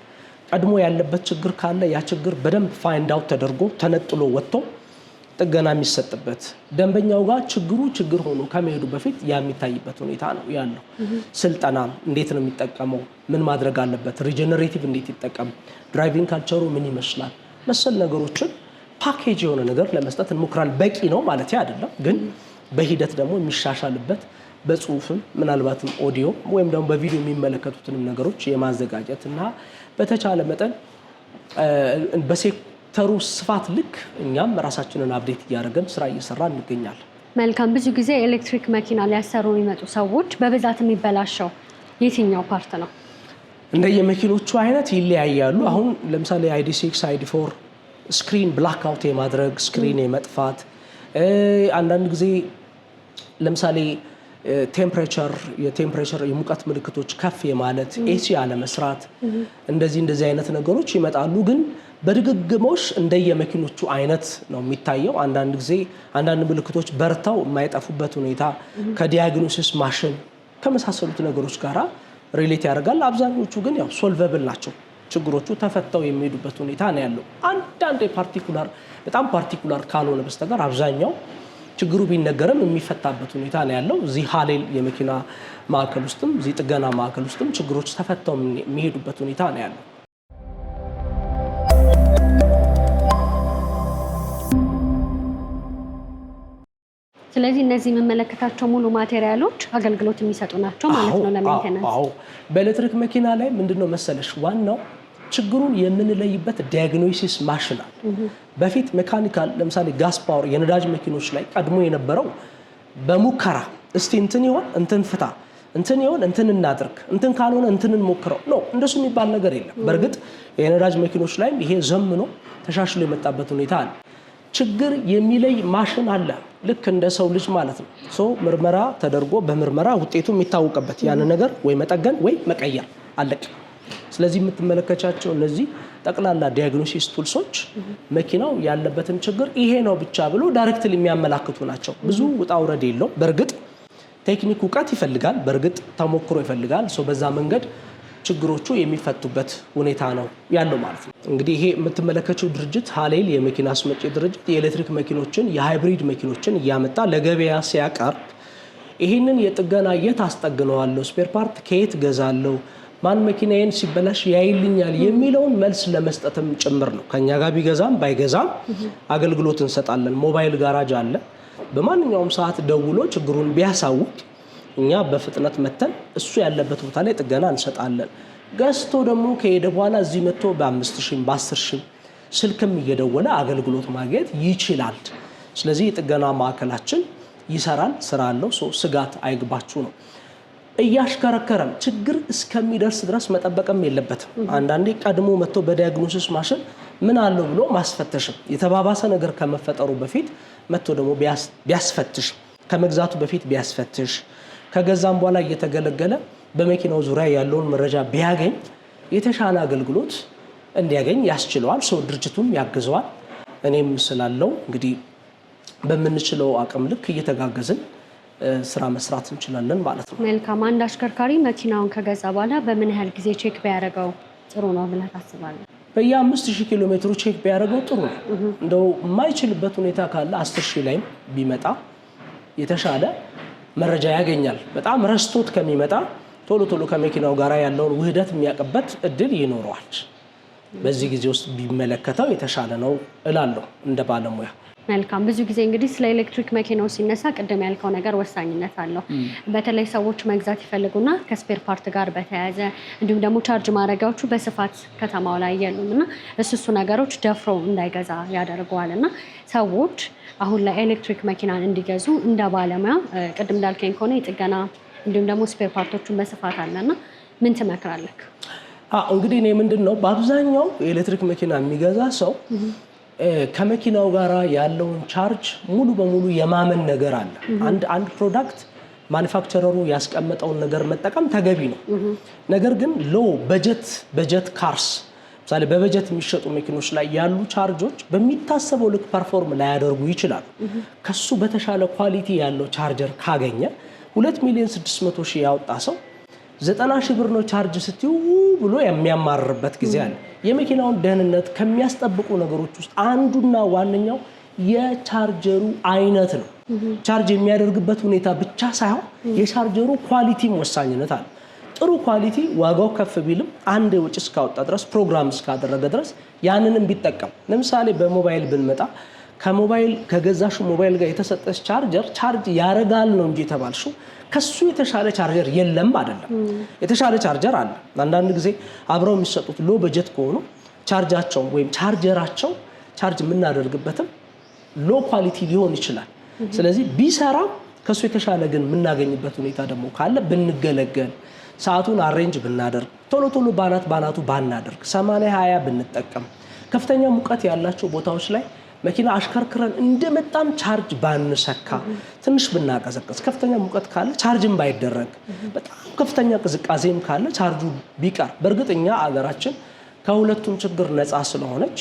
ቀድሞ ያለበት ችግር ካለ ያ ችግር በደንብ ፋይንድ አውት ተደርጎ ተነጥሎ ወጥቶ ጥገና የሚሰጥበት፣ ደንበኛው ጋር ችግር ሆኖ ከመሄዱ በፊት ያ የሚታይበት ሁኔታ ነው ያለው። ስልጠና እንዴት ነው የሚጠቀመው፣ ምን ማድረግ አለበት፣ ሪጀነሬቲቭ እንዴት ይጠቀም፣ ድራይቪንግ ካልቸሩ ምን ይመስላል፣ መሰል ነገሮችን ፓኬጅ የሆነ ነገር ለመስጠት እንሞክራለን። በቂ ነው ማለት አይደለም፣ ግን በሂደት ደግሞ የሚሻሻልበት በጽሁፍም ምናልባትም ኦዲዮ ወይም ደግሞ በቪዲዮ የሚመለከቱትንም ነገሮች የማዘጋጀት እና በተቻለ መጠን በሴክተሩ ስፋት ልክ እኛም ራሳችንን አፕዴት እያደረገን ስራ እየሰራ እንገኛለን። መልካም። ብዙ ጊዜ ኤሌክትሪክ መኪና ሊያሰሩ የሚመጡ ሰዎች በብዛት የሚበላሸው የትኛው ፓርት ነው? እንደየመኪኖቹ አይነት ይለያያሉ። አሁን ለምሳሌ ID6 ID4 ስክሪን ብላክ አውት የማድረግ ስክሪን የመጥፋት፣ አንዳንድ ጊዜ ለምሳሌ ቴምፕሬቸር የሙቀት ምልክቶች ከፍ የማለት ኤሲ አለመስራት፣ እንደዚህ አይነት ነገሮች ይመጣሉ። ግን በድግግሞሽ እንደየመኪኖቹ አይነት ነው የሚታየው። አንዳንድ ጊዜ አንዳንድ ምልክቶች በርተው የማይጠፉበት ሁኔታ ከዲያግኖሲስ ማሽን ከመሳሰሉት ነገሮች ጋራ ሪሌት ያደርጋል። አብዛኞቹ ግን ያው ሶልቨብል ናቸው፣ ችግሮቹ ተፈተው የሚሄዱበት ሁኔታ ነው ያለው። አንዳንድ በጣም ፓርቲኩላር ካልሆነ በስተቀር አብዛኛው ችግሩ ቢነገርም የሚፈታበት ሁኔታ ነው ያለው። እዚህ ሀሌል የመኪና ማዕከል ውስጥም እዚህ ጥገና ማዕከል ውስጥም ችግሮች ተፈተው የሚሄዱበት ሁኔታ ነው ያለው። ስለዚህ እነዚህ የምንመለከታቸው ሙሉ ማቴሪያሎች አገልግሎት የሚሰጡ ናቸው ማለት ነው ለሜንቴናንስ። አዎ በኤሌክትሪክ መኪና ላይ ምንድነው መሰለሽ ዋናው ችግሩን የምንለይበት ዲያግኖሲስ ማሽን አለ። በፊት ሜካኒካል ለምሳሌ ጋስ ፓወር የነዳጅ መኪኖች ላይ ቀድሞ የነበረው በሙከራ እስቲ እንትን ይሆን እንትን ፍታ እንትን ይሆን እንትን እናድርግ እንትን ካልሆነ እንትን እንሞክረው ነው። እንደሱ የሚባል ነገር የለም። በእርግጥ የነዳጅ መኪኖች ላይ ይሄ ዘምኖ ተሻሽሎ የመጣበት ሁኔታ አለ። ችግር የሚለይ ማሽን አለ ልክ እንደ ሰው ልጅ ማለት ነው። ሶ ምርመራ ተደርጎ በምርመራ ውጤቱ የሚታወቅበት ያን ነገር ወይ መጠገን ወይ መቀየር አለቅ። ስለዚህ የምትመለከቻቸው እነዚህ ጠቅላላ ዲያግኖሲስ ቱልሶች መኪናው ያለበትን ችግር ይሄ ነው ብቻ ብሎ ዳይሬክትሊ የሚያመላክቱ ናቸው። ብዙ ውጣ ውረድ የለው። በእርግጥ ቴክኒክ እውቀት ይፈልጋል፣ በእርግጥ ተሞክሮ ይፈልጋል። ሶ በዛ መንገድ ችግሮቹ የሚፈቱበት ሁኔታ ነው ያለው ማለት ነው። እንግዲህ ይሄ የምትመለከተው ድርጅት ሃሌል የመኪና አስመጪ ድርጅት የኤሌክትሪክ መኪኖችን የሃይብሪድ መኪኖችን እያመጣ ለገበያ ሲያቀርብ ይሄንን የጥገና የት አስጠግነዋለሁ፣ ስፔር ፓርት ከየት ገዛለሁ፣ ማን መኪናዬን ሲበላሽ ያይልኛል የሚለውን መልስ ለመስጠትም ጭምር ነው። ከኛ ጋር ቢገዛም ባይገዛም አገልግሎት እንሰጣለን። ሞባይል ጋራጅ አለ። በማንኛውም ሰዓት ደውሎ ችግሩን ቢያሳውቅ እኛ በፍጥነት መተን እሱ ያለበት ቦታ ላይ ጥገና እንሰጣለን። ገዝቶ ደግሞ ከሄደ በኋላ እዚህ መጥቶ በ5000 በ10000 ስልክም እየደወለ አገልግሎት ማግኘት ይችላል። ስለዚህ የጥገና ማዕከላችን ይሰራል፣ ስራ አለው። ስጋት አይግባችሁ ነው። እያሽከረከረም ችግር እስከሚደርስ ድረስ መጠበቅም የለበትም። አንዳንዴ ቀድሞ መጥቶ በዲያግኖሲስ ማሽን ምን አለው ብሎ ማስፈተሽም የተባባሰ ነገር ከመፈጠሩ በፊት መጥቶ ደግሞ ቢያስፈትሽ፣ ከመግዛቱ በፊት ቢያስፈትሽ፣ ከገዛም በኋላ እየተገለገለ በመኪናው ዙሪያ ያለውን መረጃ ቢያገኝ የተሻለ አገልግሎት እንዲያገኝ ያስችለዋል። ሰው ድርጅቱም ያግዘዋል። እኔም ስላለው እንግዲህ በምንችለው አቅም ልክ እየተጋገዝን ስራ መስራት እንችላለን ማለት ነው። መልካም። አንድ አሽከርካሪ መኪናውን ከገዛ በኋላ በምን ያህል ጊዜ ቼክ ቢያደርገው ጥሩ ነው ብለህ ታስባለህ? በየ5000 ኪሎ ሜትሩ ቼክ ቢያደርገው ጥሩ ነው። እንደው የማይችልበት ሁኔታ ካለ 10000 ላይም ቢመጣ የተሻለ መረጃ ያገኛል። በጣም ረስቶት ከሚመጣ ቶሎ ቶሎ ከመኪናው ጋር ያለውን ውህደት የሚያውቅበት እድል ይኖረዋል። በዚህ ጊዜ ውስጥ ቢመለከተው የተሻለ ነው እላለሁ እንደ ባለሙያ። መልካም። ብዙ ጊዜ እንግዲህ ስለ ኤሌክትሪክ መኪናው ሲነሳ ቅድም ያልከው ነገር ወሳኝነት አለው። በተለይ ሰዎች መግዛት ይፈልጉና ከስፔር ፓርት ጋር በተያያዘ እንዲሁም ደግሞ ቻርጅ ማድረጊያዎቹ በስፋት ከተማው ላይ የሉም እና እሱ ነገሮች ደፍሮ እንዳይገዛ ያደርገዋል። እና ሰዎች አሁን ላይ ኤሌክትሪክ መኪናን እንዲገዙ እንደ ባለሙያ ቅድም እንዳልከኝ ከሆነ የጥገና እንዲሁም ደግሞ ስፔር ፓርቶቹን በስፋት አለና ምን ትመክራለህ? እንግዲህ እኔ ምንድን ነው በአብዛኛው የኤሌክትሪክ መኪና የሚገዛ ሰው ከመኪናው ጋር ያለውን ቻርጅ ሙሉ በሙሉ የማመን ነገር አለ። አንድ ፕሮዳክት ማኒፋክቸረሩ ያስቀመጠውን ነገር መጠቀም ተገቢ ነው። ነገር ግን ሎ በጀት ካርስ ምሳሌ በበጀት የሚሸጡ መኪኖች ላይ ያሉ ቻርጆች በሚታሰበው ልክ ፐርፎርም ላያደርጉ ይችላሉ። ከሱ በተሻለ ኳሊቲ ያለው ቻርጀር ካገኘ 2,600,000 ያወጣ ሰው 90,000 ብር ነው ቻርጅ ስትዩ ብሎ የሚያማርርበት ጊዜ አለ። የመኪናውን ደህንነት ከሚያስጠብቁ ነገሮች ውስጥ አንዱና ዋነኛው የቻርጀሩ አይነት ነው። ቻርጅ የሚያደርግበት ሁኔታ ብቻ ሳይሆን የቻርጀሩ ኳሊቲም ወሳኝነት አለ። ጥሩ ኳሊቲ ዋጋው ከፍ ቢልም አንድ ወጪ እስካወጣ ድረስ ፕሮግራም እስካደረገ ድረስ ያንንም ቢጠቀም ለምሳሌ በሞባይል ብንመጣ ከገዛሹ ሞባይል ጋር የተሰጠች ቻርጀር ቻርጅ ያረጋል ነው እንጂ የተባልሽው ከሱ የተሻለ ቻርጀር የለም አይደለም። የተሻለ ቻርጀር አለ። አንዳንድ ጊዜ አብረው የሚሰጡት ሎ በጀት ከሆኑ ቻርጃቸው ወይም ቻርጀራቸው ቻርጅ የምናደርግበትም ሎ ኳሊቲ ሊሆን ይችላል። ስለዚህ ቢሰራ ከሱ የተሻለ ግን የምናገኝበት ሁኔታ ደግሞ ካለ ብንገለገል፣ ሰዓቱን አሬንጅ ብናደርግ፣ ቶሎ ቶሎ ባናቱ ባናደርግ፣ 80/20 ብንጠቀም፣ ከፍተኛ ሙቀት ያላቸው ቦታዎች ላይ መኪና አሽከርክረን እንደመጣን ቻርጅ ባንሰካ፣ ትንሽ ብናቀዘቅዝ፣ ከፍተኛ ሙቀት ካለ ቻርጅም ባይደረግ፣ በጣም ከፍተኛ ቅዝቃዜም ካለ ቻርጁ ቢቀር። በእርግጠኛ አገራችን ከሁለቱም ችግር ነፃ ስለሆነች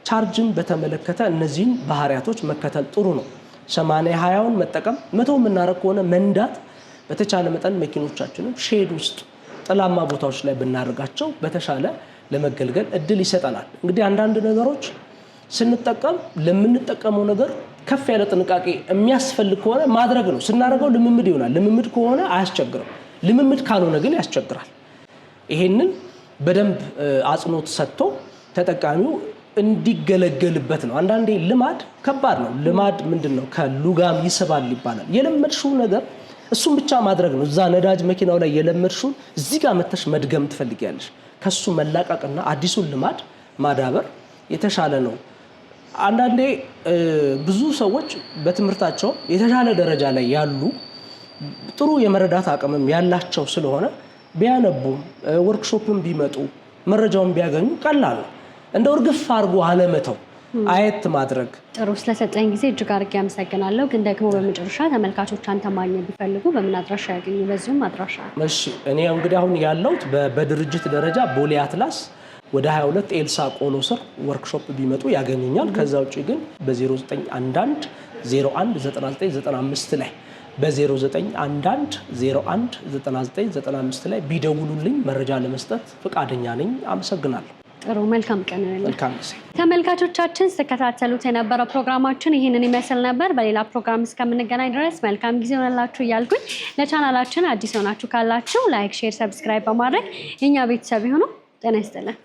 ቻርጅን በተመለከተ እነዚህን ባህሪያቶች መከተል ጥሩ ነው። 80/20ውን መጠቀም፣ 100 የምናደርግ ከሆነ መንዳት። በተቻለ መጠን መኪኖቻችንን ሼድ ውስጥ ጥላማ ቦታዎች ላይ ብናደርጋቸው በተሻለ ለመገልገል እድል ይሰጠናል። እንግዲህ አንዳንድ ነገሮች ስንጠቀም ለምንጠቀመው ነገር ከፍ ያለ ጥንቃቄ የሚያስፈልግ ከሆነ ማድረግ ነው። ስናደርገው ልምምድ ይሆናል። ልምምድ ከሆነ አያስቸግርም። ልምምድ ካልሆነ ግን ያስቸግራል። ይሄንን በደንብ አጽንኦት ሰጥቶ ተጠቃሚው እንዲገለገልበት ነው። አንዳንዴ ልማድ ከባድ ነው። ልማድ ምንድነው? ከሉጋም ይስባል ይባላል። የለመድሽው ነገር እሱን ብቻ ማድረግ ነው። እዛ ነዳጅ መኪናው ላይ የለመድሽው እዚህ ጋር መተሽ መድገም ትፈልጊያለሽ። ከሱ መላቀቅና አዲሱን ልማድ ማዳበር የተሻለ ነው። አንዳንዴ ብዙ ሰዎች በትምህርታቸው የተሻለ ደረጃ ላይ ያሉ ጥሩ የመረዳት አቅምም ያላቸው ስለሆነ ቢያነቡም ወርክሾፕም ቢመጡ መረጃውን ቢያገኙ ቀላል ነው። እንደ እርግፍ አድርጎ አለመተው አየት ማድረግ። ጥሩ ስለሰጠኝ ጊዜ እጅግ አድርጌ አመሰግናለሁ። ግን ደግሞ በመጨረሻ ተመልካቾች አንተ ማግኘት ቢፈልጉ በምን አድራሻ ያገኙ? በዚሁም አድራሻ። እሺ እኔ እንግዲህ አሁን ያለሁት በድርጅት ደረጃ ቦሌ አትላስ ወደ 22 ኤልሳ ቆሎ ስር ወርክሾፕ ቢመጡ ያገኙኛል። ከዛ ውጪ ግን በ0911 019995 ላይ በ0911 019995 ላይ ቢደውሉልኝ መረጃ ለመስጠት ፈቃደኛ ነኝ። አመሰግናለሁ። ጥሩ መልካም ቀን ነው። መልካም ጊዜ። ተመልካቾቻችን ስትከታተሉት የነበረው ፕሮግራማችን ይህንን ይመስል ነበር። በሌላ ፕሮግራም እስከምንገናኝ ድረስ መልካም ጊዜ ሆነላችሁ እያልኩኝ ለቻናላችን አዲስ ሆናችሁ ካላችሁ ላይክ፣ ሼር፣ ሰብስክራይብ በማድረግ የኛ ቤተሰብ ይሁኑ። ጤና ይስጥልን።